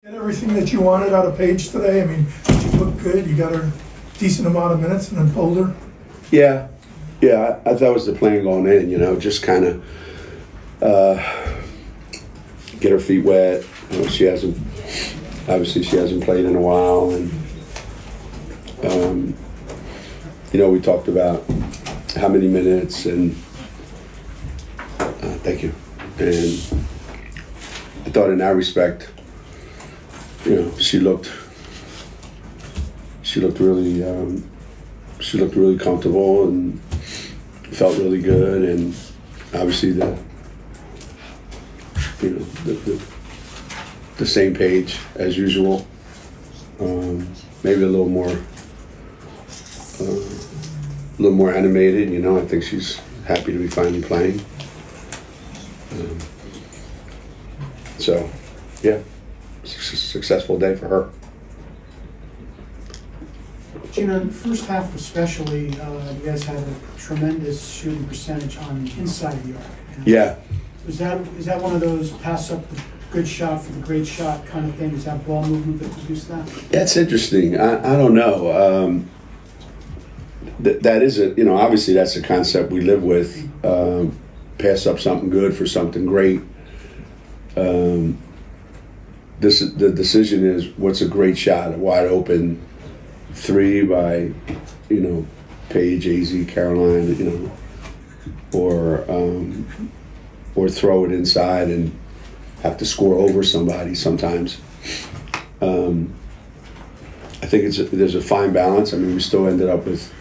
Get everything that you wanted out of Paige today? I mean, she looked good, you got her decent amount of minutes and then pulled her? Yeah, I thought it was the plan going in, just kind of get her feet wet. She hasn't played in a while, and we talked about how many minutes, and thank you. And I thought in that respect, she looked really comfortable and felt really good, and obviously the same page as usual. Maybe a little more animated. I think she's happy to be finally playing. So, yeah, successful day for her. Geno, in the first half especially, you guys had a tremendous shooting percentage on the inside of the arc. Yeah. Is that one of those pass up the good shot for the great shot kind of thing? Is that ball movement that produced that? That's interesting. I don't know. That is obviously that's a concept we live with. Pass up something good for something great. The decision is what's a great shot, a wide open three by, Paige, AZ, Caroline, or throw it inside and have to score over somebody sometimes. I think there's a fine balance. I mean, we still ended up with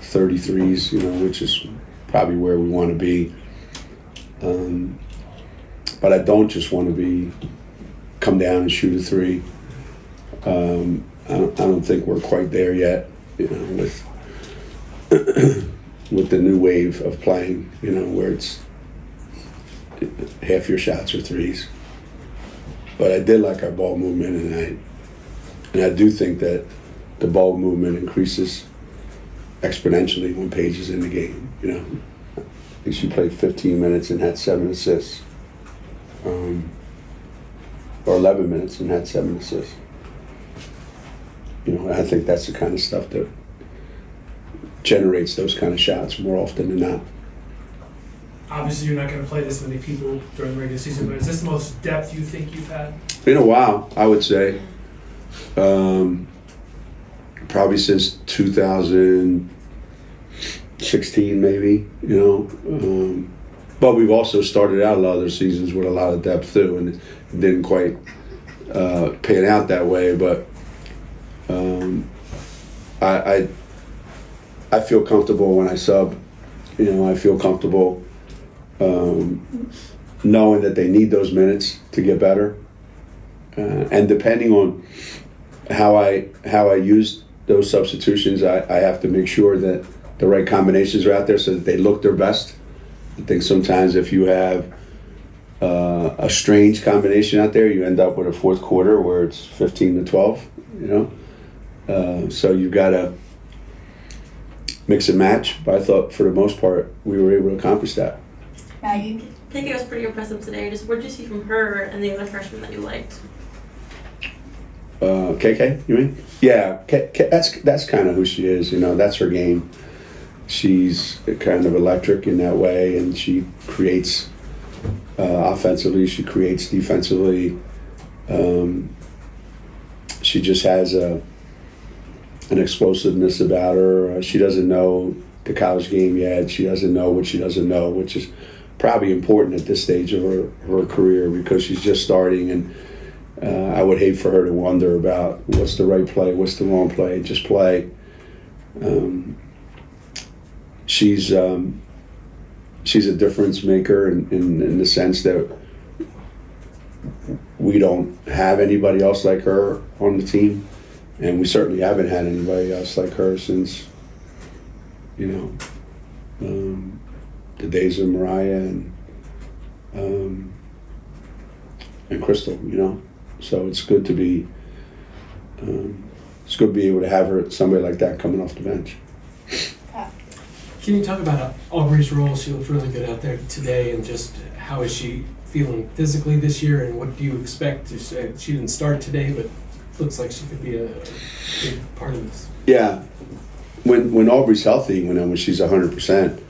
33s, which is probably where we want to be. But I don't just want to come down and shoot a three. I don't think we're quite there yet, with with the new wave of playing, where it's half your shots are threes. But I did like our ball movement, and I do think that the ball movement increases exponentially when Paige is in the game. I think she played 15 minutes and had 7 assists, or 11 minutes and had 7 assists. I think that's the kind of stuff that generates those kind of shots more often than not. Obviously, you're not going to play this many people during the regular season, but is this the most depth you think you've had? Been a while, I would say. Probably since 2016, maybe. But we've also started out a lot of other seasons with a lot of depth too, and it didn't quite pan out that way. But I feel comfortable when I sub. I feel comfortable knowing that they need those minutes to get better, and depending on how I use those substitutions, I have to make sure that the right combinations are out there so that they look their best. I think sometimes if you have a strange combination out there, you end up with a fourth quarter where it's 15 to 12. So you've got to mix and match. But I thought for the most part we were able to accomplish that. Maggie, KK was pretty impressive today. Just what did you see from her and the other freshmen that you liked? KK, you mean? Yeah, that's kind of who she is. That's her game. She's kind of electric in that way, and she creates offensively. She creates defensively. She just has an explosiveness about her. She doesn't know the college game yet. She doesn't know what she doesn't know, which is probably important at this stage of her career because she's just starting, and I would hate for her to wonder about what's the right play, what's the wrong play. Just play. She's a difference maker in the sense that we don't have anybody else like her on the team, and we certainly haven't had anybody else like her since the days of Mariah and Crystal. So it's good to be able to have somebody like that coming off the bench. Can you talk about Aubrey's role? She looked really good out there today, and just how is she feeling physically this year, and what do you expect? She didn't start today, but looks like she could be a big part of this. Yeah, when Aubrey's healthy, when she's 100%,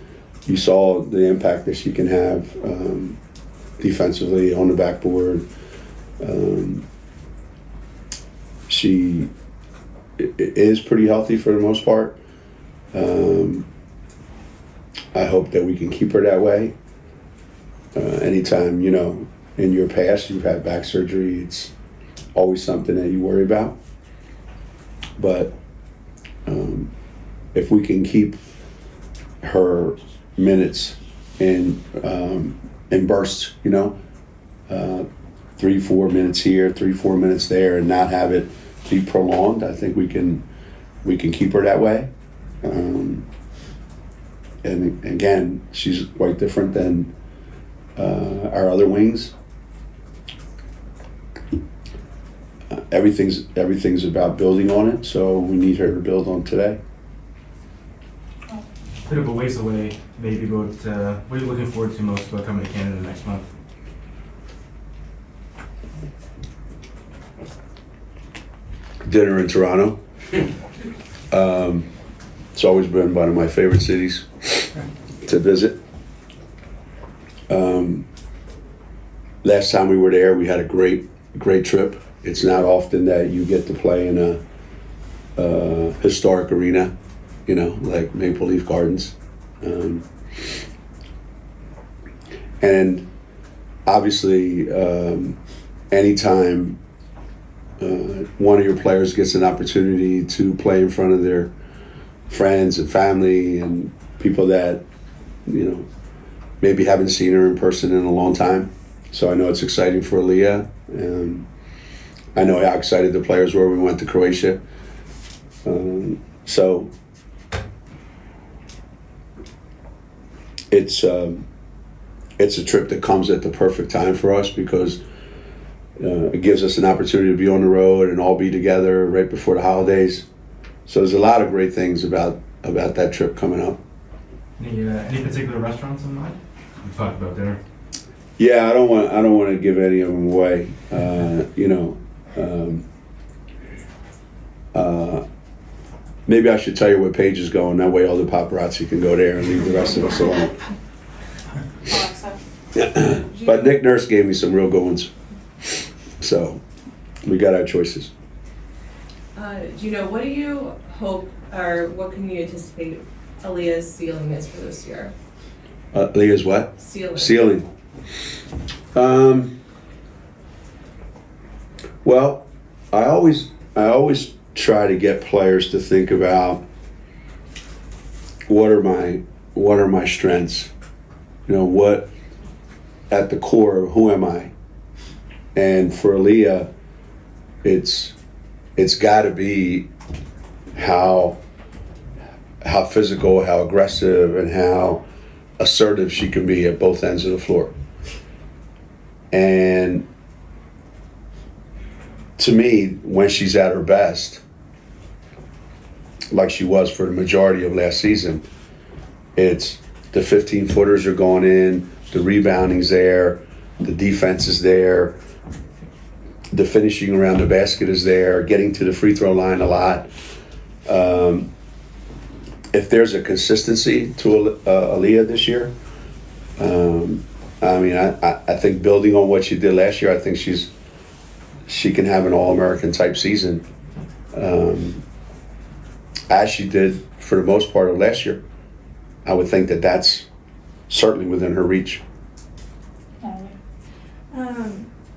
you saw the impact that she can have defensively on the backboard. She is pretty healthy for the most part. I hope that we can keep her that way. Anytime, in your past you've had back surgery, it's always something that you worry about. But if we can keep her minutes in bursts, 3-4 minutes here, 3-4 minutes there, and not have it be prolonged, I think we can keep her that way. And again, she's quite different than our other wings. Everything's about building on it, so we need her to build on today. Bit of a ways away, maybe, but what are you looking forward to most about coming to Canada next month? Dinner in Toronto. It's always been one of my favorite cities to visit. Last time we were there, we had a great trip. It's not often that you get to play in a historic arena, like Maple Leaf Gardens. And obviously, anytime one of your players gets an opportunity to play in front of their friends and family and people that, maybe haven't seen her in person in a long time. So I know it's exciting for Aaliyah. I know how excited the players were when we went to Croatia. So it's a trip that comes at the perfect time for us because it gives us an opportunity to be on the road and all be together right before the holidays. So there's a lot of great things about that trip coming up. Any particular restaurants in mind? We talked about dinner. Yeah, I don't want to give any of them away. Maybe I should tell you where Paige is going. That way all the paparazzi can go there and leave the rest of us alone. But Nick Nurse gave me some real good ones. So we got our choices. Geno, what do you hope, or what can you anticipate Aaliyah's ceiling is for this year? Aaliyah's what? Ceiling. Well, I always try to get players to think about what are my strengths? What at the core of who am I? And for Aaliyah, it's got to be how physical, how aggressive, and how assertive she can be at both ends of the floor. And to me, when she's at her best, like she was for the majority of last season, it's the 15-footers are going in, the rebounding's there, the defense is there, the finishing around the basket is there, getting to the free throw line a lot. If there's a consistency to Aaliyah this year, I think building on what she did last year, I think she can have an All-American type season, as she did for the most part of last year. I would think that that's certainly within her reach.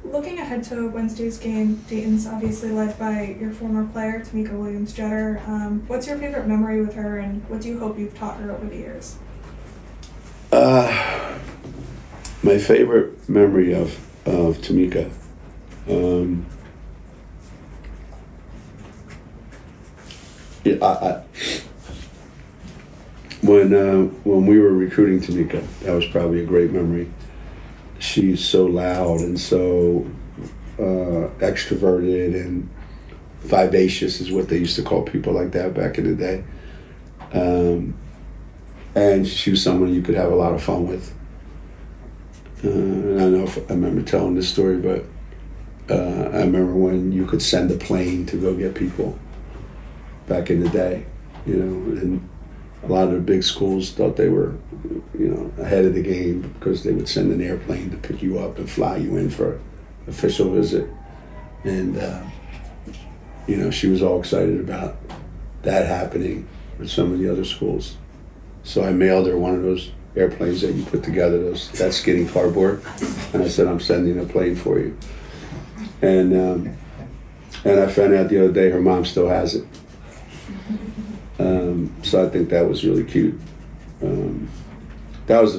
Looking ahead to Wednesday's game, Dayton's obviously led by your former player, Tamika Williams-Jeter. What's your favorite memory with her, and what do you hope you've taught her over the years? My favorite memory of Tamika, when we were recruiting Tamika, that was probably a great memory. She's so loud and so extroverted and vivacious is what they used to call people like that back in the day. And she was someone you could have a lot of fun with. And I don't know if I remember telling this story, but I remember when you could send a plane to go get people back in the day, and a lot of the big schools thought they were, ahead of the game because they would send an airplane to pick you up and fly you in for an official visit. And, she was all excited about that happening with some of the other schools. So I mailed her one of those airplanes that you put together, that skinny cardboard, and I said, I'm sending a plane for you. And I found out the other day her mom still has it. So I think that was really cute. That was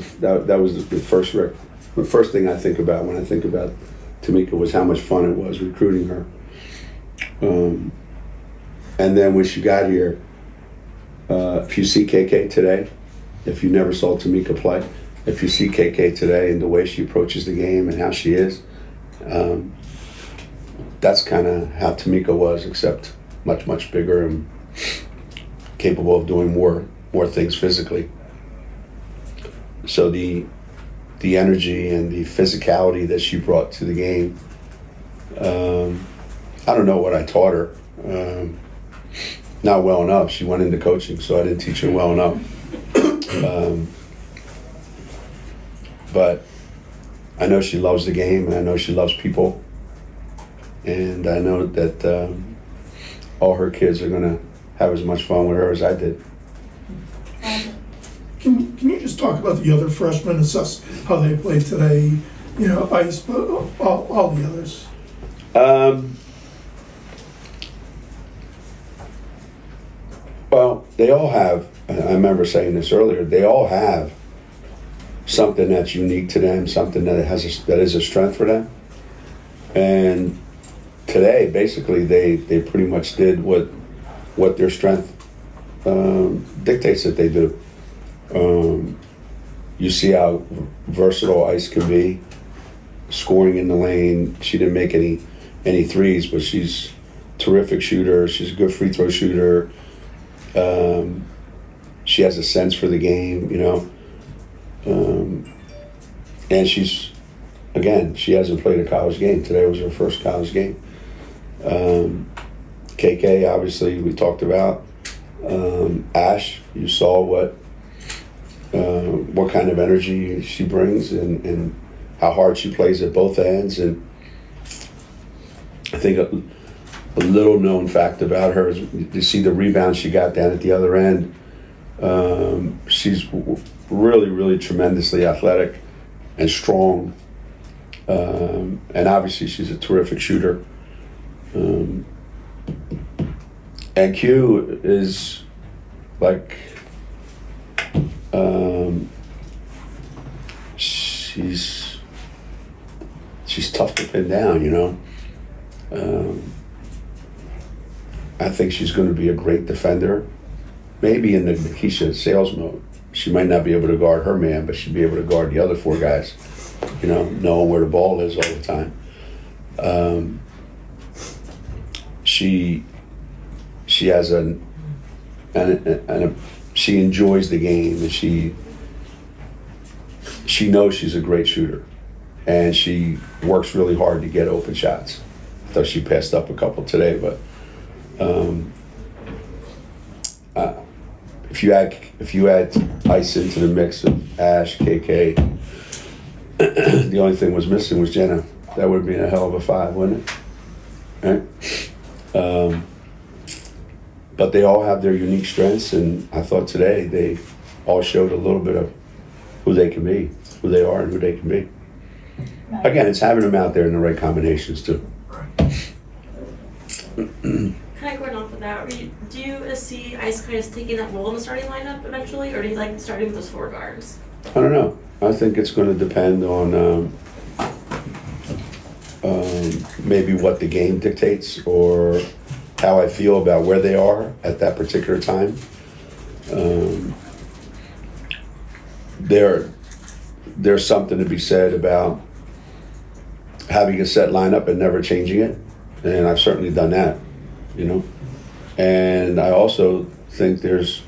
the first thing I think about when I think about Tamika was how much fun it was recruiting her. And then when she got here, if you see KK today, if you never saw Tamika play, if you see KK today and the way she approaches the game and how she is, that's kind of how Tamika was, except much, much bigger and capable of doing more things physically. So the energy and the physicality that she brought to the game, I don't know what I taught her. Not well enough. She went into coaching, so I didn't teach her well enough. But I know she loves the game, and I know she loves people, and I know that all her kids are gonna have as much fun with her as I did. Can you just talk about the other freshmen, assess how they played today? Ice, but all the others. Well, they all have, I remember saying this earlier, they all have something that's unique to them, something that that is a strength for them. And today, basically, they pretty much did what their strength dictates that they do. You see how versatile Ice can be, scoring in the lane. She didn't make any threes, but she's a terrific shooter. She's a good free throw shooter. She has a sense for the game, and she hasn't played a college game. Today was her first college game. KK, obviously, we talked about. Ash, you saw what kind of energy she brings and how hard she plays at both ends. And I think a little known fact about her is you see the rebound she got down at the other end. She's really, really tremendously athletic and strong. And obviously she's a terrific shooter. And Q is like, she's tough to pin down, I think she's going to be a great defender. Maybe in the Keisha sales mode, she might not be able to guard her man, but she'll be able to guard the other four guys, knowing where the ball is all the time. She has she enjoys the game, and she knows she's a great shooter, and she works really hard to get open shots. I thought she passed up a couple today, but if you add Ice into the mix of Ash, KK, the only thing was missing was Geno. That would be a hell of a five, wouldn't it? Right? But they all have their unique strengths, and I thought today they all showed a little bit of who they can be, who they are, and who they can be. Again, it's having them out there in the right combinations too. Kind of going off of that, do you see Ice kind of taking that role in the starting lineup eventually, or do you like starting with those four guards? I don't know. I think it's going to depend on maybe what the game dictates or how I feel about where they are at that particular time. There's something to be said about having a set lineup and never changing it, and I've certainly done that, And I also think there's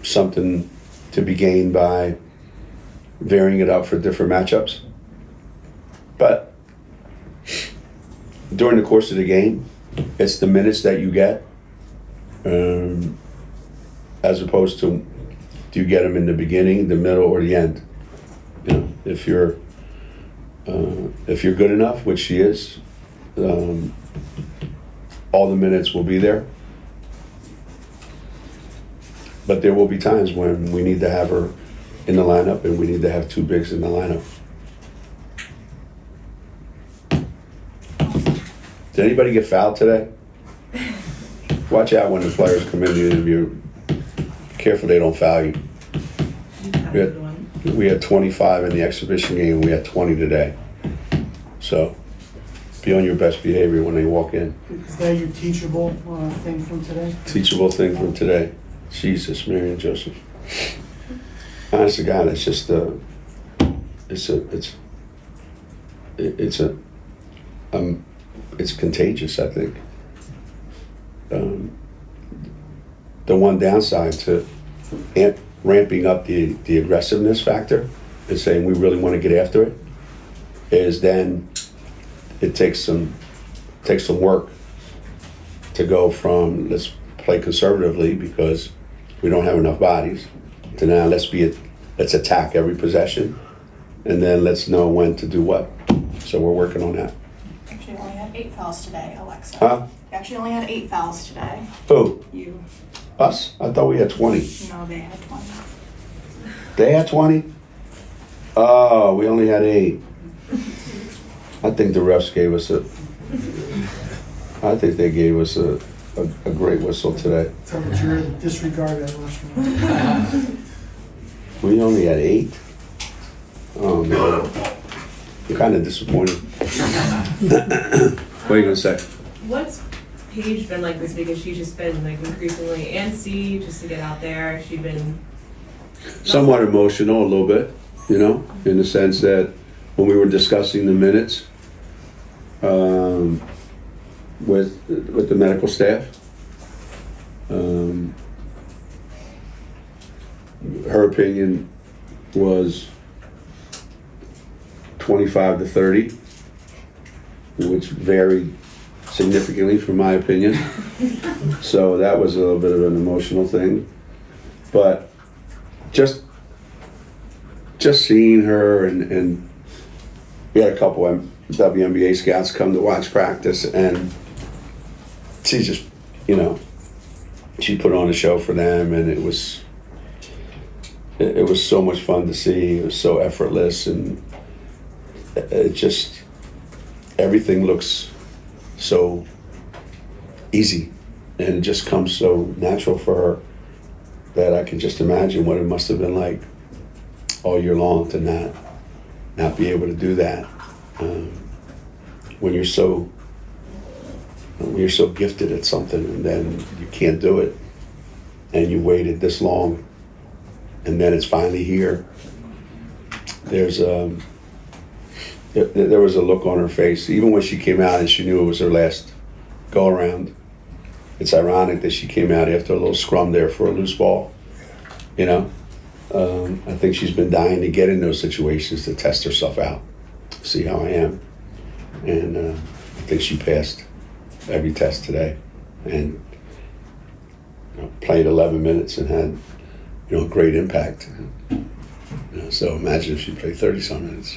something to be gained by varying it up for different matchups But during the course of the game, it's the minutes that you get, as opposed to do you get them in the beginning, the middle, or the end. You know, if you're good enough, which she is, all the minutes will be there. But there will be times when we need to have her in the lineup and we need to have two bigs in the lineup. Did anybody get fouled today? Watch out when the players come in the interview. Be careful they don't foul you. We had 25 in the exhibition game. We had 20 today. So be on your best behavior when they walk in. Is that your teachable thing from today? Teachable thing from today. Jesus, Mary and Joseph. Honest to God, it's just it's contagious, I think. The one downside to ramping up the aggressiveness factor and saying we really want to get after it is then it takes some work to go from let's play conservatively because we don't have enough bodies to now let's attack every possession and then let's know when to do what. So we're working on that. Actually only had 8 fouls today, Alexa. Huh? You actually only had 8 fouls today. Who? You. Us? I thought we had 20. No, they had 20. They had 20? Oh, we only had 8. I think the refs gave us I think they gave us a great whistle today. Tell that you're disregard that last one. We only had 8? Oh, man. I'm kind of disappointed. What are you going to say? What's Paige been like this week? Has she just been like increasingly antsy just to get out there? Has she been Somewhat emotional a little bit, you know, in the sense that when we were discussing the minutes with the medical staff, her opinion was 25 to 30, which varied significantly from my opinion. So that was a little bit of an emotional thing. But just seeing her and we had a couple WNBA scouts come to watch practice and she just, you know, she put on a show for them and it was so much fun to see. It was so effortless and it just, everything looks so easy and it just comes so natural for her that I can just imagine what it must have been like all year long to not be able to do that when you're so gifted at something and then you can't do it and you waited this long and then it's finally here. There was a look on her face even when she came out and she knew it was her last go around. It's ironic that she came out after a little scrum there for a loose ball, you know. I think she's been dying to get in those situations to test herself out, see how I am. And I think she passed every test today and played 11 minutes and had, great impact. So imagine if she played 30-some minutes.